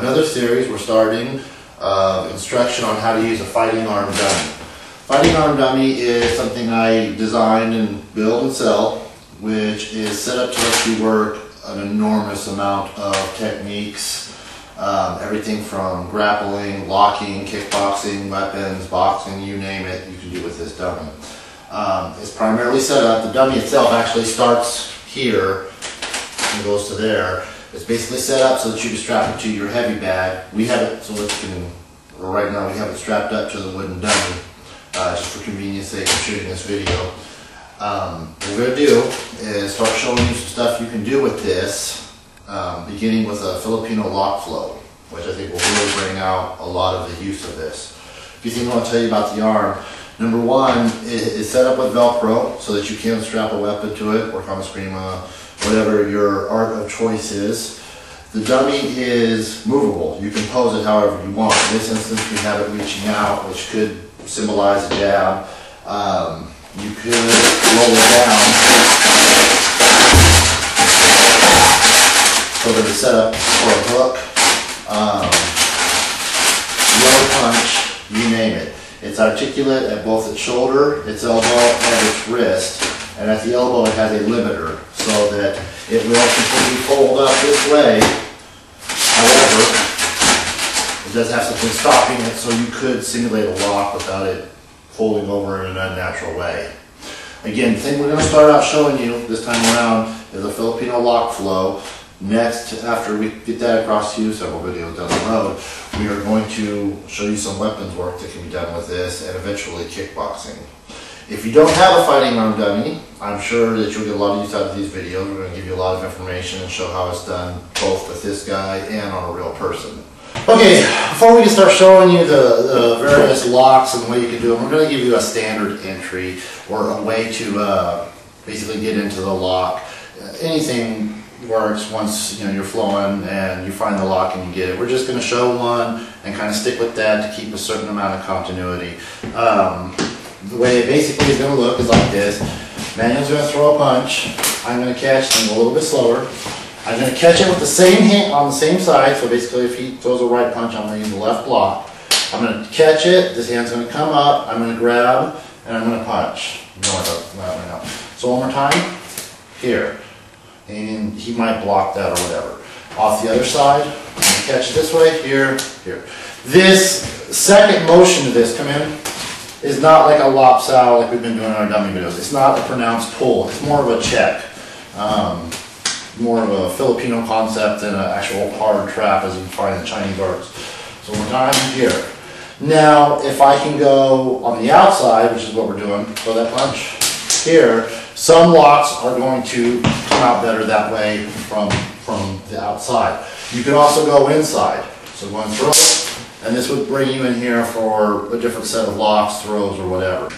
another series we're starting of instruction on how to use a fighting arm dummy. Fighting arm dummy is something I designed and build and sell, which is set up to let you work an enormous amount of techniques, everything from grappling, locking, kickboxing, weapons, boxing, you name it, you can do with this dummy. It's primarily set up, the dummy itself actually starts here and goes to there. It's basically set up so that you can strap it to your heavy bag. We have it so that you can, right now we have it strapped up to the wooden dummy, just for convenience sake of shooting this video. What we're going to do is start showing you some stuff you can do with this, beginning with a Filipino lock flow, which I think will really bring out a lot of the use of this. A few things I want to tell you about the arm. Number one, it is set up with Velcro so that you can strap a weapon to it, work on a screen, whatever your art of choice is. The dummy is movable. You can pose it however you want. In this instance, we have it reaching out, which could symbolize a jab. You could roll it down so that it's set up for a hook, low punch, you name it. It's articulate at both its shoulder, its elbow, and its wrist. And at the elbow it has a limiter so that it will completely fold up this way. However, it does have something stopping it, so you could simulate a lock without it folding over in an unnatural way. Again, the thing we're going to start out showing you this time around is a Filipino lock flow. Next, after we get that across to you, several videos down the road, we are going to show you some weapons work that can be done with this, and eventually kickboxing. If you don't have a fighting arm dummy, I'm sure that you'll get a lot of use out of these videos. We're going to give you a lot of information and show how it's done both with this guy and on a real person. Okay, before we can start showing you the various locks and the way you can do them, we're going to give you a standard entry or a way to basically get into the lock. Anything works once you're flowing and you find the lock and you get it. We're just going to show one and kind of stick with that to keep a certain amount of continuity. The way it basically is going to look is like this. Manuel's going to throw a punch. I'm going to catch and go a little bit slower. I'm going to catch it with the same hand on the same side. So basically if he throws a right punch, I'm going to use the left block. I'm going to catch it. This hand's going to come up. I'm going to grab and I'm going to punch. So one more time. Here. And he might block that or whatever. Off the other side. I'm going to catch it this way. Here. Here. This second motion to this, come in, is not like a lop sow like we've been doing in our dummy videos. It's not a pronounced pull. It's more of a check. More of a Filipino concept than an actual hard trap as you find in Chinese arts. So one time here. Now, if I can go on the outside, which is what we're doing, throw that punch here, some locks are going to come out better that way from the outside. You can also go inside. So go and throw, and this would bring you in here for a different set of locks, throws, or whatever.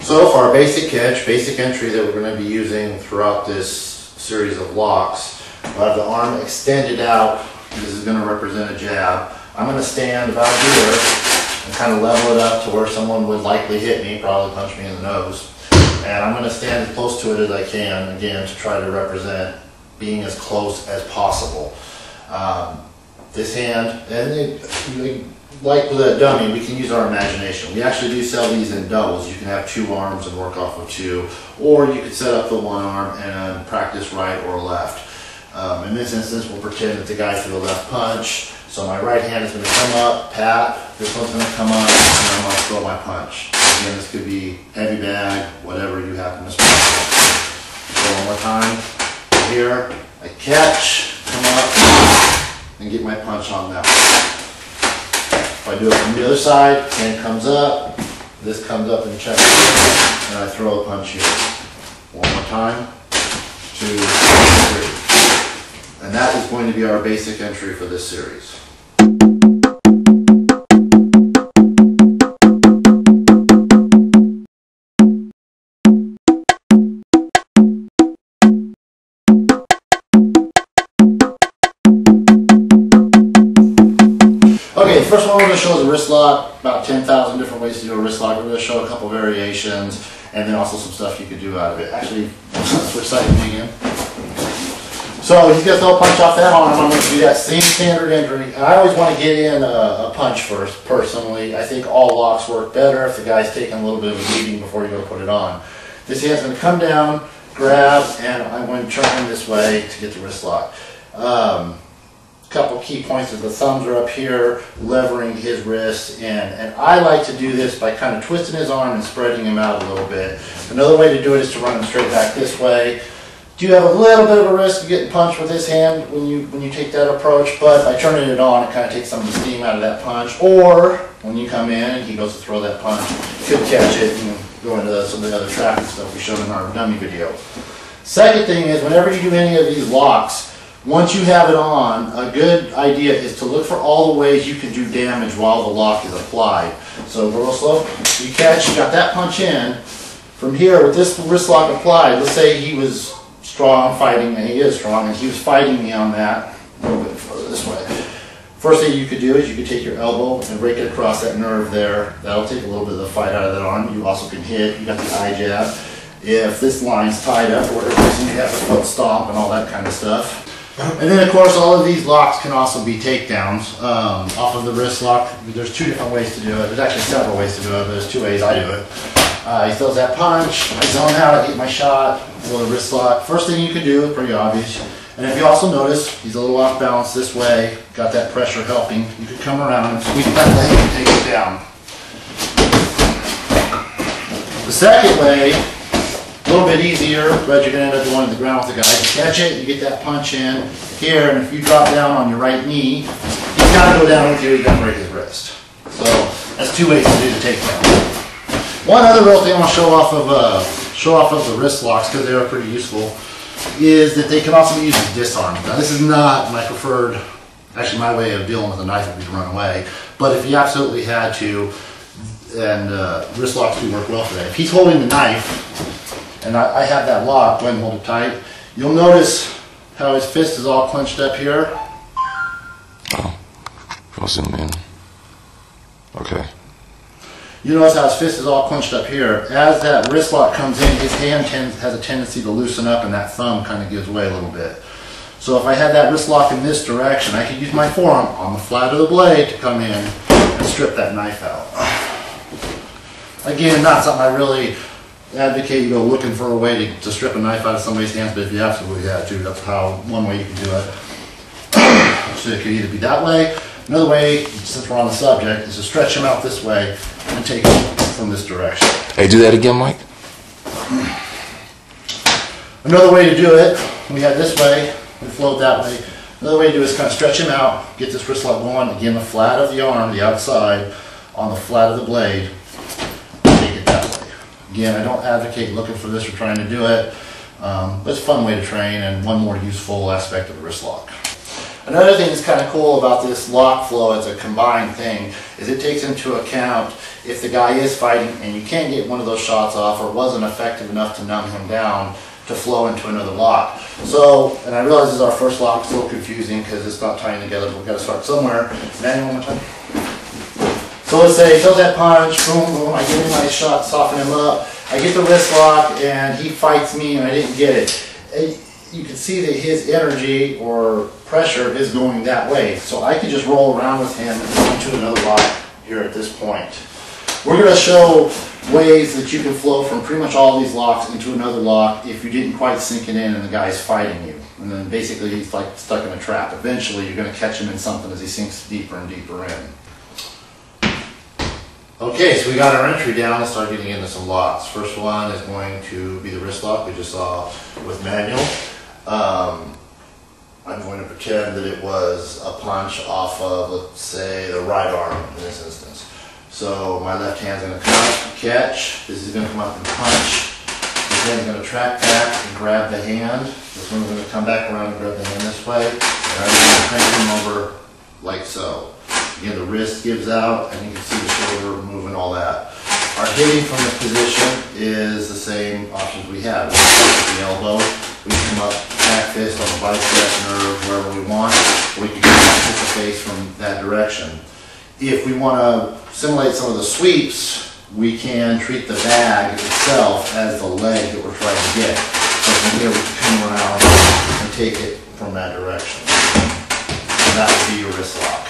So for our basic catch, basic entry that we're going to be using throughout this series of locks, we'll have the arm extended out. This is going to represent a jab. I'm going to stand about here and kind of level it up to where someone would likely hit me, probably punch me in the nose. And I'm going to stand as close to it as I can, again, to try to represent being as close as possible. This hand, and like with a dummy, we can use our imagination. We actually do sell these in doubles. You can have two arms and work off of two, or you could set up the one arm and practice right or left. In this instance, we'll pretend that the guy threw the left punch. So my right hand is going to come up, pat, this one's going to come up, and I'm going to throw my punch. Again, this could be heavy bag, whatever you happen to spot. So one more time. Here, I catch, come up, and get my punch on that one. If I do it from the other side, hand comes up, this comes up and checks, and I throw a punch here. One more time, 2, 3. And that is going to be our basic entry for this series. Okay, the first one we're going to show is a wrist lock. About 10,000 different ways to do a wrist lock. We're going to show a couple variations and then also some stuff you could do out of it. Actually, let's switch sides again. So he's going to throw a punch off that arm. I'm going to do that same standard injury. And I always want to get in a punch first, personally. I think all locks work better if the guy's taking a little bit of a beating before you go put it on. This hand's going to come down, grab, and I'm going to turn this way to get the wrist lock. Couple key points is the thumbs are up here, levering his wrist, and I like to do this by kind of twisting his arm and spreading him out a little bit. Another way to do it is to run him straight back this way. Do have a little bit of a risk of getting punched with this hand when you take that approach, but by turning it on, it kind of takes some of the steam out of that punch. Or when you come in and he goes to throw that punch, he'll catch it and go into some of the other tracking stuff we showed in our dummy video. Second thing is, whenever you do any of these locks, once you have it on, a good idea is to look for all the ways you can do damage while the lock is applied. So go real slow. You catch, you got that punch in. From here, with this wrist lock applied, let's say he was strong fighting, and he is strong, and he was fighting me on that a little bit further this way. First thing you could do is you could take your elbow and break it across that nerve there. That'll take a little bit of the fight out of that arm. You also can hit. You got the eye jab. If this line's tied up, or whatever reason, you have a foot stomp and all that kind of stuff. And then, of course, all of these locks can also be takedowns off of the wrist lock. There's two different ways to do it. There's actually several ways to do it, but there's two ways I do it. He throws that punch, I zone out, I get my shot, a little wrist lock. First thing you can do, pretty obvious. And if you also notice, he's a little off balance this way, got that pressure helping. You could come around and squeeze that leg and take it down. The second way, a little bit easier, but you're going to end up going to the ground with the guy. You catch it, you get that punch in here, and if you drop down on your right knee, he's got to go down with you, you're going to break his wrist. So that's two ways to do the takedown. One other real thing I want to show off of the wrist locks, because they are pretty useful, is that they can also be used as disarms. Now this is not my preferred, actually my way of dealing with a knife would be to run away, but if you absolutely had to, and wrist locks do work well for that. If he's holding the knife, and I have that lock, go ahead and hold it tight, you'll notice how his fist is all clenched up here. Oh, I'll zoom in. Okay. You notice how his fist is all clenched up here. As that wrist lock comes in, his hand has a tendency to loosen up, and that thumb kind of gives way a little bit. So if I had that wrist lock in this direction, I could use my forearm on the flat of the blade to come in and strip that knife out. Again, not something I really advocate you go looking for a way to strip a knife out of somebody's hands, but if you absolutely had to, that's one way you can do it. So it could either be that way. Another way, since we're on the subject, is to stretch him out this way and take it from this direction. Hey, do that again, Mike. Another way to do it, we had this way, we float that way. Another way to do it is kind of stretch him out, get this wrist lock going, again the flat of the arm, the outside, on the flat of the blade, take it that way. Again, I don't advocate looking for this or trying to do it, but it's a fun way to train and one more useful aspect of the wrist lock. Another thing that's kind of cool about this lock flow, it's a combined thing, is it takes into account if the guy is fighting and you can't get one of those shots off or wasn't effective enough to numb him down, to flow into another lock. So, and I realize this is our first lock, it's a little confusing because it's not tying together, but we've got to start somewhere. Manual one more time. So let's say he throws that punch, boom, boom, I give him my shot, soften him up, I get the wrist lock and he fights me and I didn't get it. You can see that his energy or pressure is going that way. So I can just roll around with him and go into another lock here at this point. We're going to show ways that you can flow from pretty much all these locks into another lock if you didn't quite sink it in and the guy's fighting you. And then basically he's like stuck in a trap. Eventually you're going to catch him in something as he sinks deeper and deeper in. Okay, so we got our entry down. Let's start getting into some locks. First one is going to be the wrist lock we just saw with manual. I'm going to pretend that it was a punch off of, let's say, the right arm in this instance. So my left hand's going to come up, catch. This is going to come up and punch. This hand's going to track back and grab the hand. This one's going to come back around and grab the hand this way. And I'm going to crank him over like so. Again, the wrist gives out, and you can see the shoulder moving, all that. Our hitting from this position is the same options we have. We can the elbow, we can come up, back fist on the bicep nerve, wherever we want, or we can hit the face from that direction. If we want to simulate some of the sweeps, we can treat the bag itself as the leg that we're trying to get. So from here we can come around and take it from that direction. And that would be your wrist lock.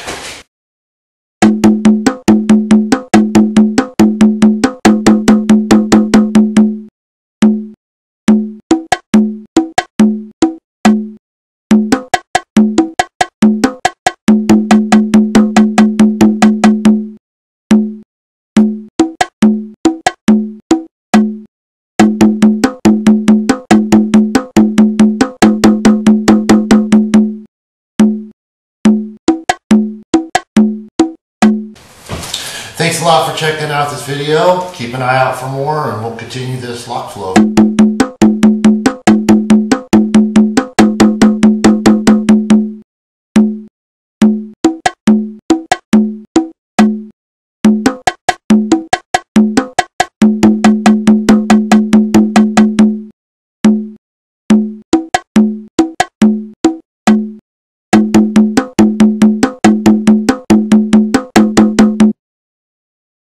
Thanks a lot for checking out this video. Keep an eye out for more and we'll continue this lock flow.